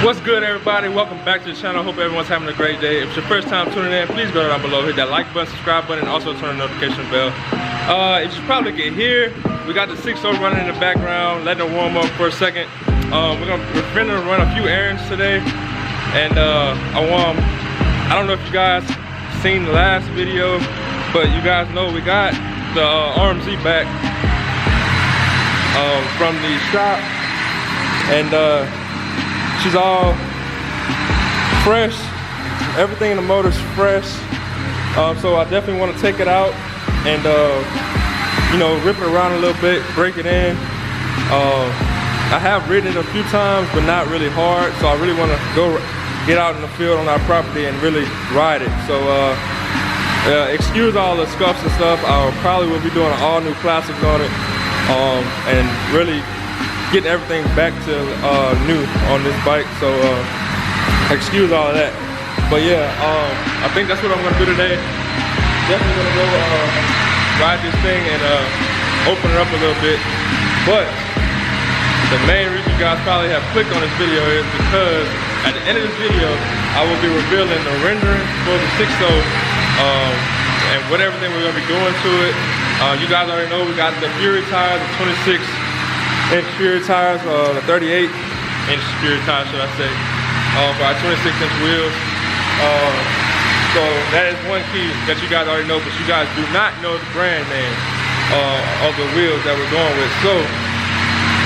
What's good, everybody? Welcome back to the channel. Hope everyone's having a great day. If it's your first time tuning in, please go down below, hit that like button, subscribe button, and also turn the notification bell. As you probably get here, we got the 6.0 running in the background, letting it warm up for a second. We're finna run a few errands today, and I don't know if you guys seen the last video, but you guys know we got the RMZ back from the shop, and she's all fresh. Everything in the motor's fresh. So I definitely want to take it out and you know, rip it around a little bit, break it in. I have ridden it a few times, but not really hard. So I really want to go get out in the field on our property and really ride it. So excuse all the scuffs and stuff. I probably will be doing an all new classics on it, and really getting everything back to new on this bike. So excuse all of that. But yeah, I think that's what I'm gonna do today. Definitely gonna go ride this thing and open it up a little bit. But the main reason you guys probably have clicked on this video is because at the end of this video, I will be revealing the rendering for the 6.0 and what everything we're gonna be doing to it. You guys already know we got the Fury tires, the 26-inch Fury tires, the 38-inch Fury tires, should I say, for our 26-inch wheels. So that is one key that you guys already know, but you guys do not know the brand name of the wheels that we're going with. So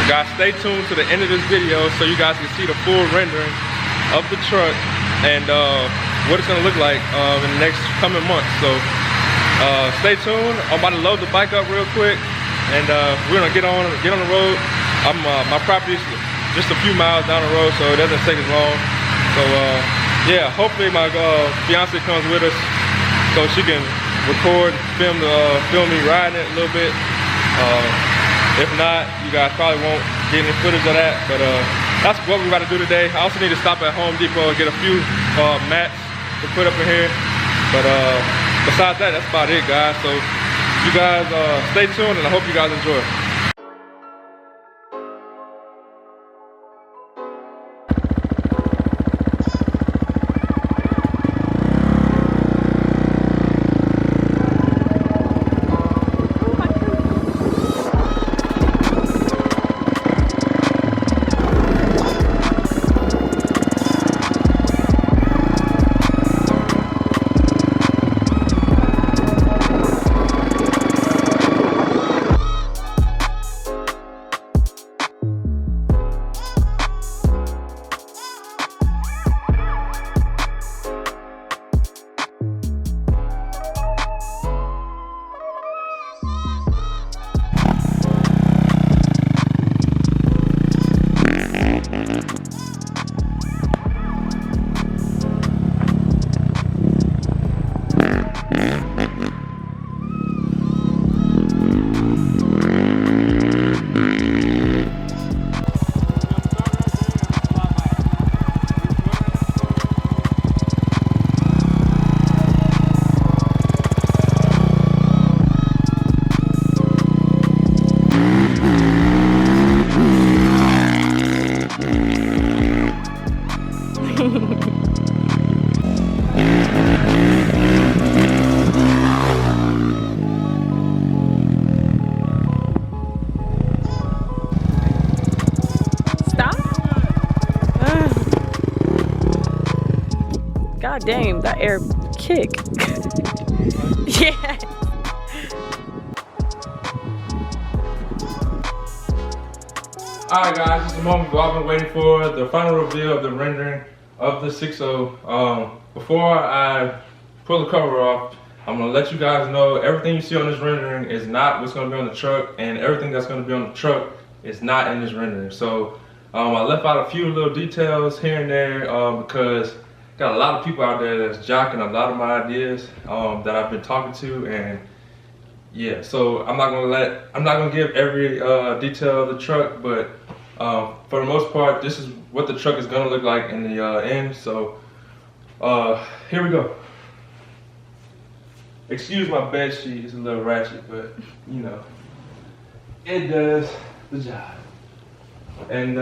guys, stay tuned to the end of this video so you guys can see the full rendering of the truck and what it's gonna look like in the next coming months. So stay tuned. I'm about to load the bike up real quick, and we're gonna get on the road. My property's just a few miles down the road, so it doesn't take as long. So yeah, hopefully my fiance comes with us so she can record, film me riding it a little bit. If not, you guys probably won't get any footage of that, but that's what we're about to do today. I also need to stop at Home Depot and get a few mats to put up in here. But besides that, that's about it, guys. So you guys stay tuned, and I hope you guys enjoy. God damn, that air kick. Yeah. Alright guys, just a moment ago, I've been waiting for the final reveal of the rendering of the 6.0. Before I pull the cover off, I'm gonna let you guys know everything you see on this rendering is not what's gonna be on the truck, and everything that's gonna be on the truck is not in this rendering. So I left out a few little details here and there because got a lot of people out there that's jocking a lot of my ideas that I've been talking to, and yeah, so I'm not gonna give every detail of the truck, but for the most part, this is what the truck is gonna look like in the end. So here we go. Excuse my bed sheet, it's a little ratchet, but you know, it does the job. And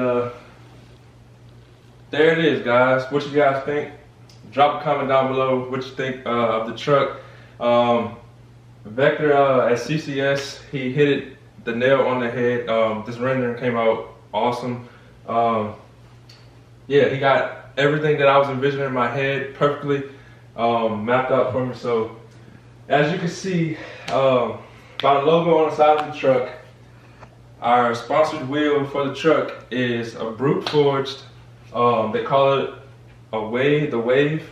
there it is, guys. What you guys think? Drop a comment down below what you think of the truck. Vector at CCS, he hit the nail on the head. This rendering came out awesome. Yeah, he got everything that I was envisioning in my head perfectly mapped out for me. So as you can see by the logo on the side of the truck, our sponsored wheel for the truck is a brute forged. They call it the Wave.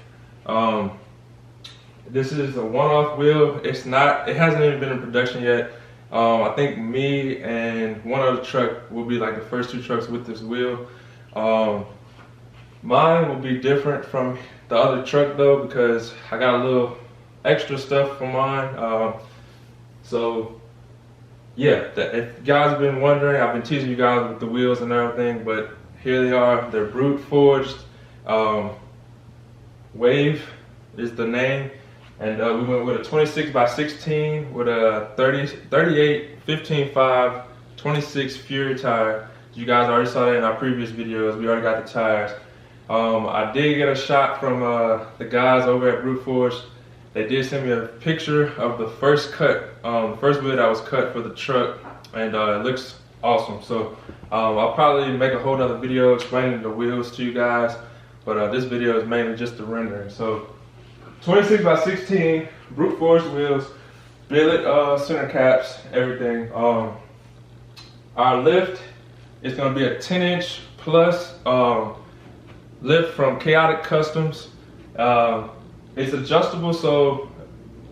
This is a one-off wheel. It hasn't even been in production yet. I think me and one other truck will be like the first 2 trucks with this wheel. Mine will be different from the other truck though, because I got a little extra stuff for mine. So yeah, if you guys have been wondering, I've been teasing you guys with the wheels and everything, but here they are. They're brute forged. Wave is the name, and we went with a 26x16 with a 38 15.5 26 Fury tire. You guys already saw that in our previous videos. We already got the tires. I did get a shot from the guys over at Brute Forge. They did send me a picture of the first cut, the first wheel that was cut for the truck, and it looks awesome. So I'll probably make a whole other video explaining the wheels to you guys, but this video is mainly just the rendering. So 26x16 Brute Forge wheels, billet center caps, everything. Our lift is going to be a 10-inch plus lift from Chaotic Customs. It's adjustable, so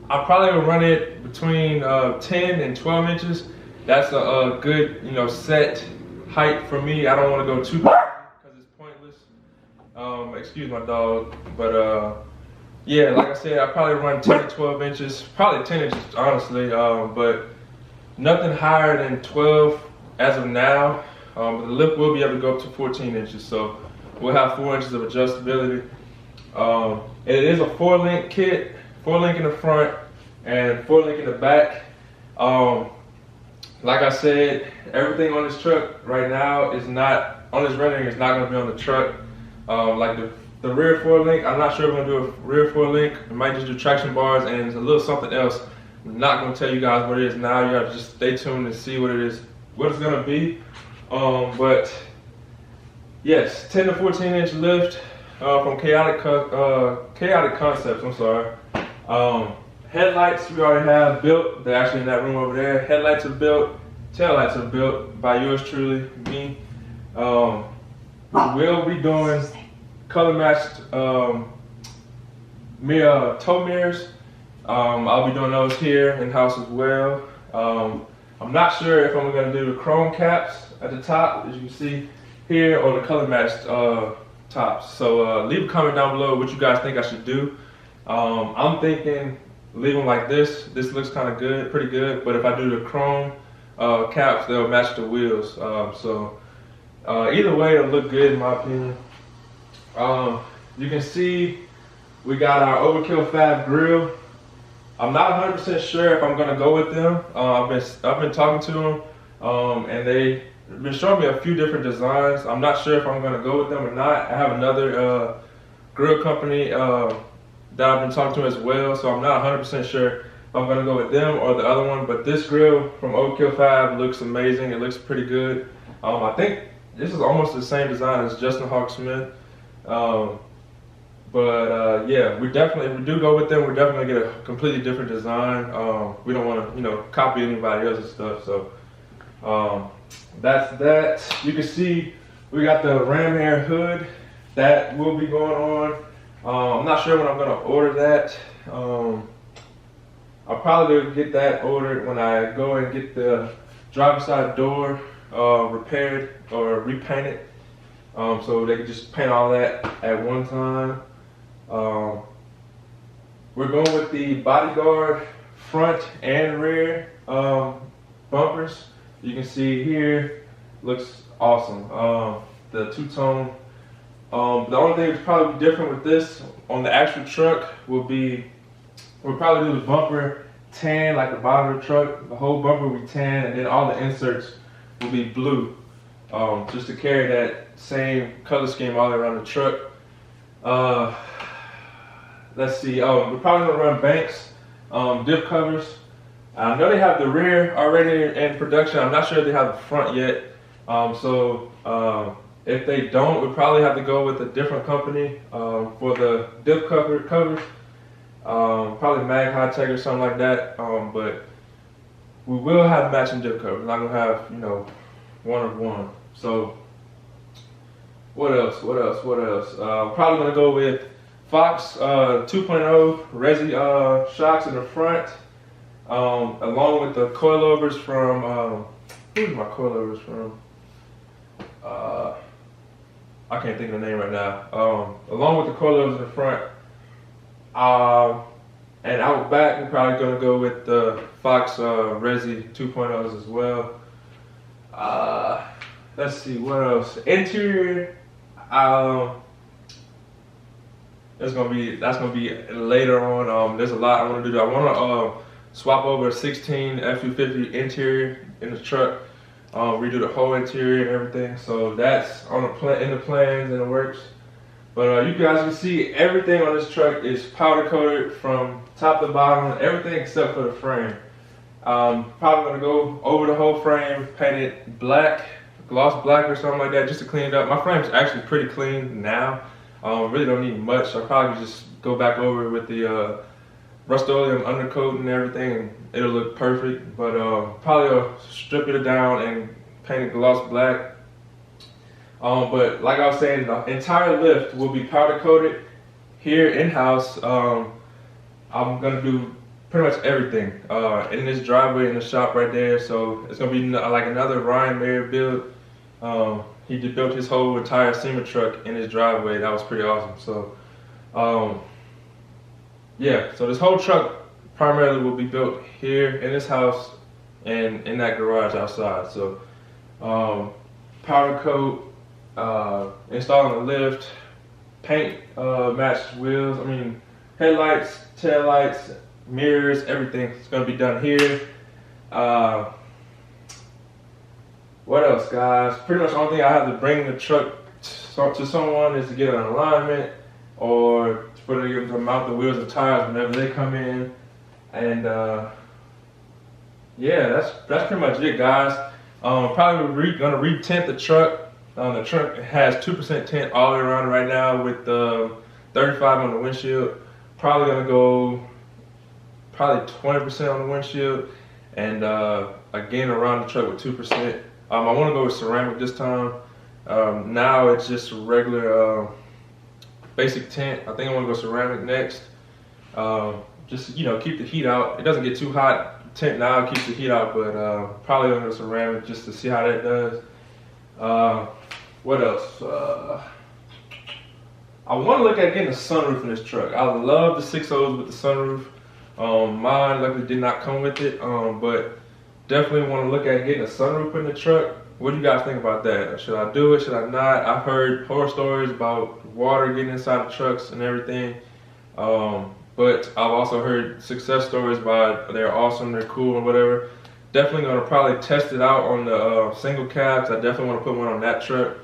I probably will run it between 10 and 12 inches. That's a good, set height for me. I don't want to go too high because it's pointless. Excuse my dog, but yeah, like I said, I probably run 10 to 12 inches, probably 10 inches honestly, but nothing higher than 12 as of now. But the lift will be able to go up to 14 inches, so we'll have 4 inches of adjustability. It is a 4-link kit, 4-link in the front and 4-link in the back. Like I said, everything on this truck right now is not, on this rendering, is not going to be on the truck. Like the rear 4-link, I'm not sure if we're going to do a rear 4-link. We might just do traction bars and a little something else. I'm not going to tell you guys what it is now. You have to just stay tuned and see what it is, what it's going to be. But yes, 10 to 14 inch lift from Chaotic Concepts, I'm sorry. Headlights we already have built. They're actually in that room over there. Headlights are built. Taillights are built by yours truly, me. We'll be doing color matched tow mirrors. I'll be doing those here in-house as well. I'm not sure if I'm going to do the chrome caps at the top, as you can see here, or the color matched tops. So leave a comment down below what you guys think I should do. I'm thinking leave them like this. This looks kind of good, pretty good. But if I do the chrome caps, they'll match the wheels. So either way, it'll look good in my opinion. You can see we got our Overkill Fab grill. I'm not 100% sure if I'm gonna go with them. I've been talking to them, and they've been showing me a few different designs. I'm not sure if I'm gonna go with them or not. I have another grill company that I've been talking to as well, so I'm not 100% sure if I'm gonna go with them or the other one. But this grill from Overkill Fab looks amazing. It looks pretty good. I think this is almost the same design as Justin Hawk Smith. Yeah, we definitely, if we do go with them, we're definitely gonna get a completely different design. We don't want to, copy anybody else's stuff. So that's that. You can see we got the ram air hood that will be going on. I'm not sure when I'm gonna order that. I'll probably get that ordered when I go and get the driver's side door repaired or repainted. So they can just paint all that at one time. We're going with the Bodyguard front and rear bumpers. You can see here, looks awesome. The two-tone. The only thing that's probably different with this on the actual truck will be, we'll probably do the bumper tan, like the bottom of the truck. The whole bumper will be tan, and then all the inserts will be blue, just to carry that same color scheme all the way around the truck. Let's see. Oh, we're probably gonna run banks, diff covers. I know they have the rear already in production. I'm not sure if they have the front yet. If they don't, we probably have to go with a different company for the diff covers. Probably Mag High Tech or something like that. But we will have matching diff covers. We're not gonna have, you know, one of one. So what else? Probably gonna go with Fox 2.0 Resi shocks in the front, along with the coilovers from who's my coilovers from? I can't think of the name right now. Along with the coilovers in the front, and out back, we're probably gonna go with the Fox Resi 2.0s as well. Let's see what else. Interior, that's gonna be later on. There's a lot I want to do. I want to swap over a 16 F250 interior in the truck, redo the whole interior and everything. So that's on in the plans and the works. But you guys can see everything on this truck is powder coated from top to bottom, everything except for the frame. Probably gonna go over the whole frame, paint it black, gloss black or something like that, just to clean it up. My frame's actually pretty clean now. Really don't need much. I'll probably just go back over it with the Rust-Oleum undercoat and everything, and it'll look perfect. But probably strip it down and paint it gloss black. But like I was saying, the entire lift will be powder coated here in-house. I'm gonna do pretty much everything in this driveway in the shop right there. So it's gonna be like another Ryan Mayer build. He just built his whole entire Sema truck in his driveway. That was pretty awesome. So yeah, so this whole truck primarily will be built here in this house and in that garage outside. So powder coat, installing the lift, paint matched wheels, headlights, taillights, mirrors, everything is going to be done here. What else, guys? Pretty much the only thing I have to bring the truck to someone is to get an alignment, or for them to mount the wheels and tires whenever they come in. And yeah, that's pretty much it, guys. Probably gonna re-tint the truck. The truck has 2% tint all the way around right now with 35 on the windshield. Probably gonna go 20% on the windshield, and again around the truck with 2%. I want to go with ceramic this time. Now it's just regular basic tint. I think I want to go ceramic next. Just, you know, keep the heat out. It doesn't get too hot. Tint now keeps the heat out, but probably gonna go ceramic just to see how that does. What else? I want to look at getting a sunroof in this truck. I love the 6.0s with the sunroof. Mine luckily did not come with it, but definitely want to look at getting a sunroof in the truck. What do you guys think about that? Should I do it? Should I not? I've heard horror stories about water getting inside the trucks and everything, but I've also heard success stories by they're awesome, they're cool, and whatever. Definitely going to probably test it out on the single cabs. I definitely want to put one on that truck,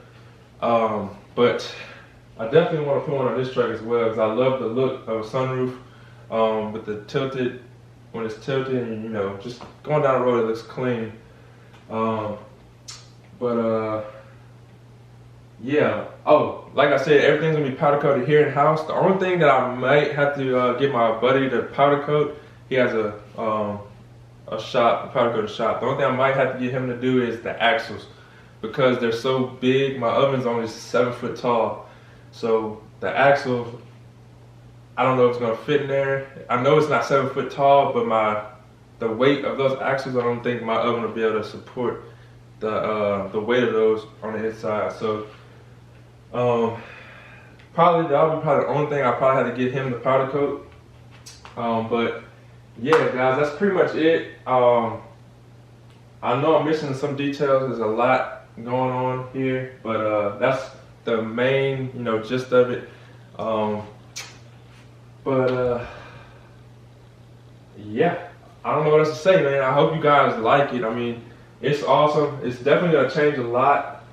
but I definitely want to put one on this truck as well, because I love the look of a sunroof with the tilted, when it's tilted, and you know, just going down the road it looks clean. Yeah. Oh, like I said, everything's gonna be powder coated here in house. The only thing that I might have to get my buddy to powder coat, he has a powder coated shop. The only thing I might have to get him to do is the axles, because they're so big. My oven's only 7 foot tall, so the axle, I don't know if it's gonna fit in there. I know it's not 7 foot tall, but the weight of those axles, I don't think my oven will be able to support the weight of those on the inside. So that'll be probably the only thing I probably have to get him to powder coat. But yeah, guys, that's pretty much it. I know I'm missing some details. There's a lot going on here, but that's the main, you know, gist of it. Yeah, I don't know what else to say, man. I hope you guys like it. I mean, it's awesome. It's definitely gonna change a lot.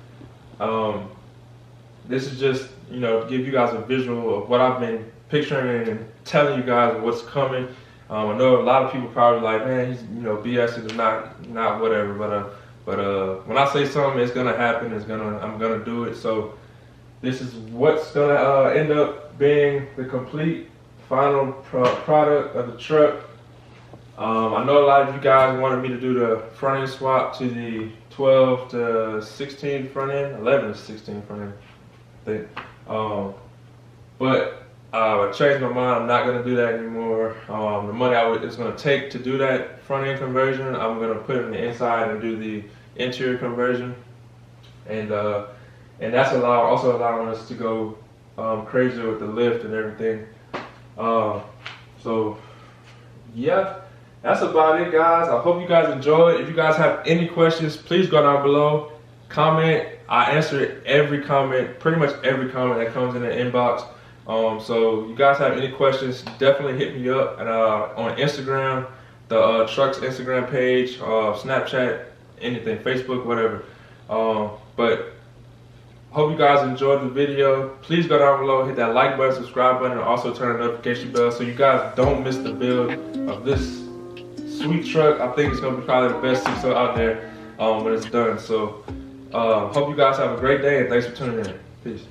this is just, you know, to give you guys a visual of what I've been picturing and telling you guys what's coming. I know a lot of people probably like, man, he's, you know, BSing is not whatever, but when I say something, it's gonna happen. I'm gonna do it. So this is what's gonna end up being the complete final product of the truck. I know a lot of you guys wanted me to do the front end swap to the 12 to 16 front end, 11 to 16 front end, I think. But I changed my mind. I'm not going to do that anymore. The money it's going to take to do that front end conversion, I'm going to put it in the inside and do the interior conversion. And that's also allowing us to go crazier with the lift and everything. So yeah, that's about it, guys. I hope you guys enjoyed. If you guys have any questions, please go down below, comment. I answer every comment, pretty much every comment that comes in the inbox. So you guys have any questions, definitely hit me up and on Instagram, the truck's Instagram page, Snapchat, anything, Facebook, whatever. But hope you guys enjoyed the video. Please go down below, hit that like button, subscribe button, and also turn the notification bell so you guys don't miss the build of this sweet truck. I think it's gonna be probably the best 6 out there when it's done. So hope you guys have a great day and thanks for tuning in. Peace.